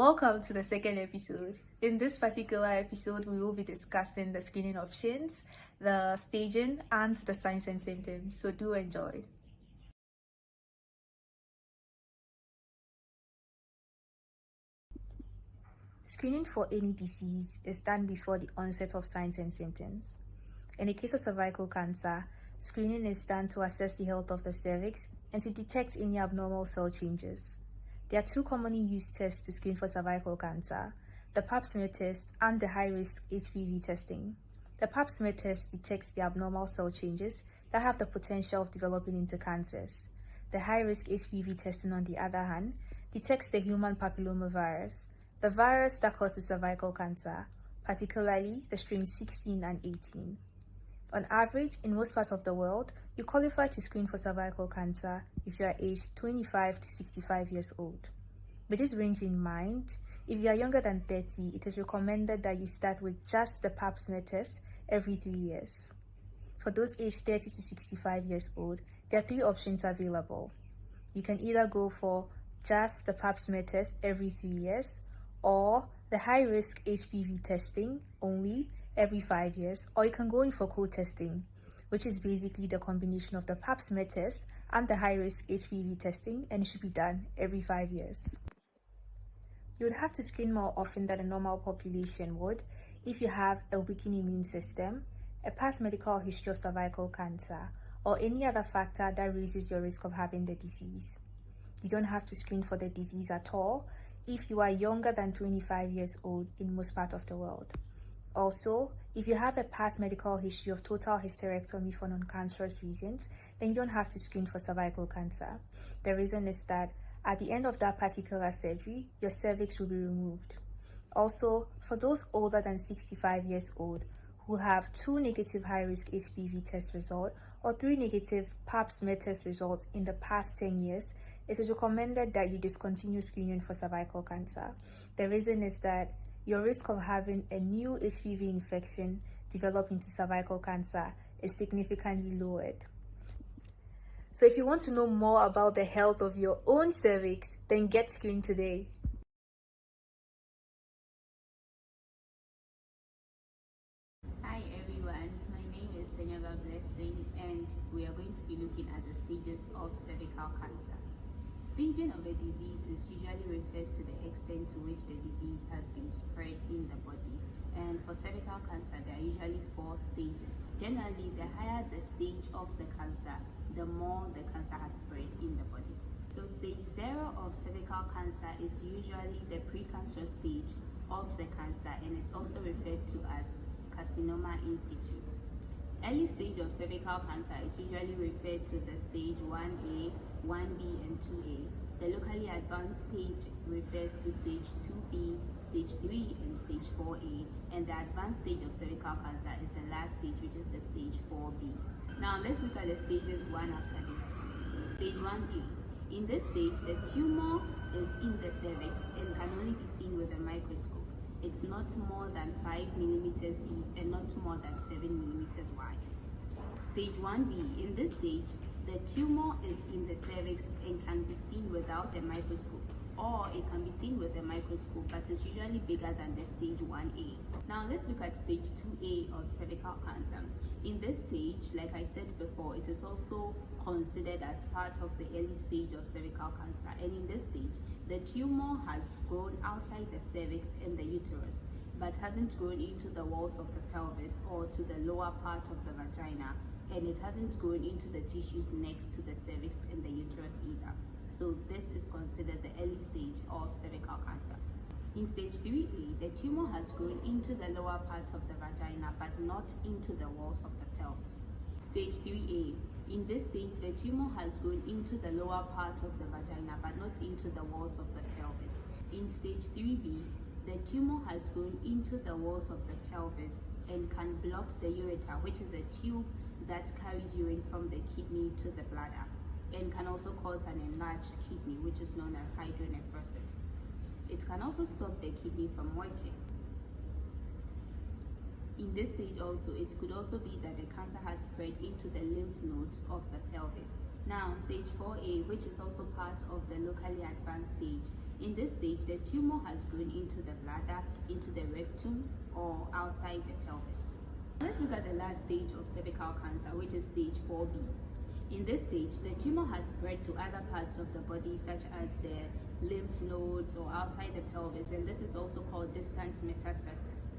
Welcome to the second episode. In this particular episode, we will be discussing the screening options, the staging, and the signs and symptoms. So do enjoy. Screening for any disease is done before the onset of signs and symptoms. In the case of cervical cancer, screening is done to assess the health of the cervix and to detect any abnormal cell changes. There are two commonly used tests to screen for cervical cancer, the pap smear test and the high-risk HPV testing. The pap smear test detects the abnormal cell changes that have the potential of developing into cancers. The high-risk HPV testing, on the other hand, detects the human papillomavirus, the virus that causes cervical cancer, particularly the strains 16 and 18. On average, in most parts of the world, you qualify to screen for cervical cancer if you are aged 25 to 65 years old. With this range in mind, if you are younger than 30, it is recommended that you start with just the pap smear test every 3 years. For those aged 30 to 65 years old, there are three options available. You can either go for just the pap smear test every 3 years, or the high-risk HPV testing only every 5 years, or you can go in for co-testing, which is basically the combination of the pap smear test and the high-risk HPV testing, and it should be done every 5 years. You would have to screen more often than a normal population would if you have a weakened immune system, a past medical history of cervical cancer, or any other factor that raises your risk of having the disease. You don't have to screen for the disease at all if you are younger than 25 years old in most parts of the world. Also, if you have a past medical history of total hysterectomy for non-cancerous reasons, then you don't have to screen for cervical cancer. The reason is that at the end of that particular surgery, your cervix will be removed. Also, for those older than 65 years old who have 2 negative high-risk HPV test results or 3 negative pap smear test results in the past 10 years, it is recommended that you discontinue screening for cervical cancer. The reason is that your risk of having a new HPV infection develop into cervical cancer is significantly lowered. So if you want to know more about the health of your own cervix, then get screened today. Hi everyone, my name is Senyaba Blessing and we are going to be looking at the stages of cervical cancer. Staging of a disease usually refers to the extent to which the disease has been spread in the body. And for cervical cancer, there are usually 4 stages. Generally, the higher the stage of the cancer, the more the cancer has spread in the body. So stage 0 of cervical cancer is usually the precancerous stage of the cancer, and it's also referred to as carcinoma in situ. Early stage of cervical cancer is usually referred to the stage 1A, 1B, and 2A. The locally advanced stage refers to stage 2B, stage 3, and stage 4A. And the advanced stage of cervical cancer is the last stage, which is the stage 4B. Now let's look at the stages one after the other. Stage 1A. In this stage, the tumor is in the cervix and can only be seen with a microscope. It's not more than 5 millimeters deep and not more than 7 millimeters wide. Stage 1B. In this stage, the tumor is in the cervix and can be seen without a microscope, or it can be seen with a microscope, but it's usually bigger than the stage 1A. Now let's look at stage 2A of cervical cancer. In this stage, like I said before, it is also considered as part of the early stage of cervical cancer, and in this stage, the tumor has grown outside the cervix and the uterus, but hasn't grown into the walls of the pelvis or to the lower part of the vagina, and it hasn't grown into the tissues next to the cervix and the uterus either. So this is considered the early stage of cervical cancer. In stage 3A, the tumor has grown into the lower parts of the vagina but not into the walls of the pelvis. Stage 3A. In this stage, the tumor has grown into the lower part of the vagina but not into the walls of the pelvis. In stage 3B, the tumor has grown into the walls of the pelvis and can block the ureter, which is a tube that carries urine from the kidney to the bladder, and can also cause an enlarged kidney, which is known as hydronephrosis. It can also stop the kidney from working. In this stage also, it could also be that the cancer has spread into the lymph nodes of the pelvis. Now, stage 4A, which is also part of the locally advanced stage. In this stage, the tumor has grown into the bladder, into the rectum, or outside the pelvis. Let's look at the last stage of cervical cancer, which is stage 4B. In this stage, the tumor has spread to other parts of the body, such as the lymph nodes or outside the pelvis, and this is also called distant metastasis.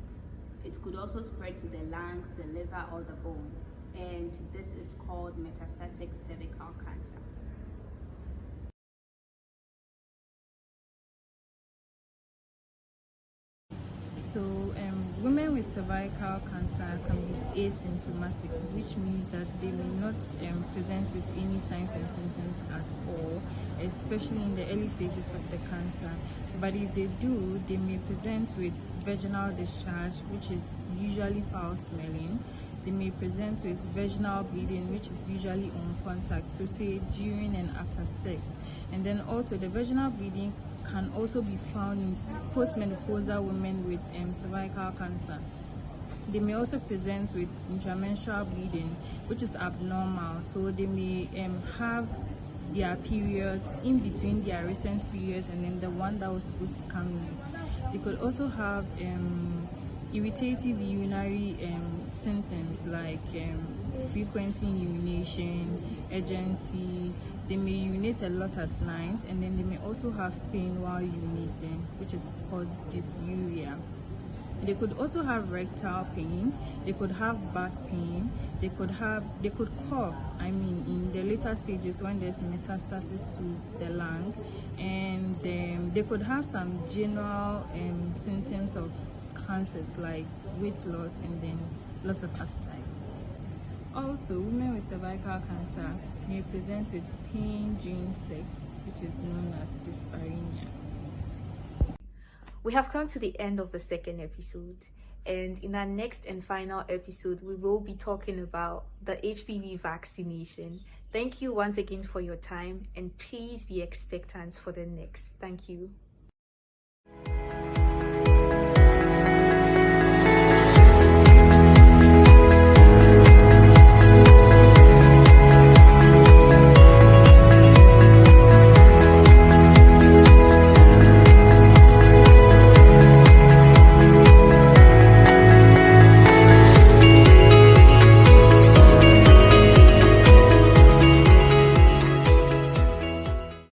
It could also spread to the lungs, the liver, or the bone, and this is called metastatic cervical cancer. So women with cervical cancer can be asymptomatic, which means that they may not present with any signs and symptoms at all, especially in the early stages of the cancer. But if they do, they may present with vaginal discharge, which is usually foul smelling. They may present with vaginal bleeding, which is usually on contact, so say during and after sex. And then also the vaginal bleeding can also be found in postmenopausal women with cervical cancer. They may also present with intramenstrual bleeding, which is abnormal, so they may have their periods in between their recent periods and then the one that was supposed to come next. They could also have irritative urinary symptoms like frequency in urination, urgency. They may urinate a lot at night, and then they may also have pain while urinating, which is called dysuria. They could also have rectal pain, they could have back pain, they could cough, in the later stages when there's metastasis to the lung, and they could have some general symptoms of cancers like weight loss and then loss of appetite. Also, women with cervical cancer may present with pain during sex, which is known as dyspareunia. We have come to the end of the second episode, and in our next and final episode, we will be talking about the HPV vaccination. Thank you once again for your time, and please be expectant for the next. Thank you.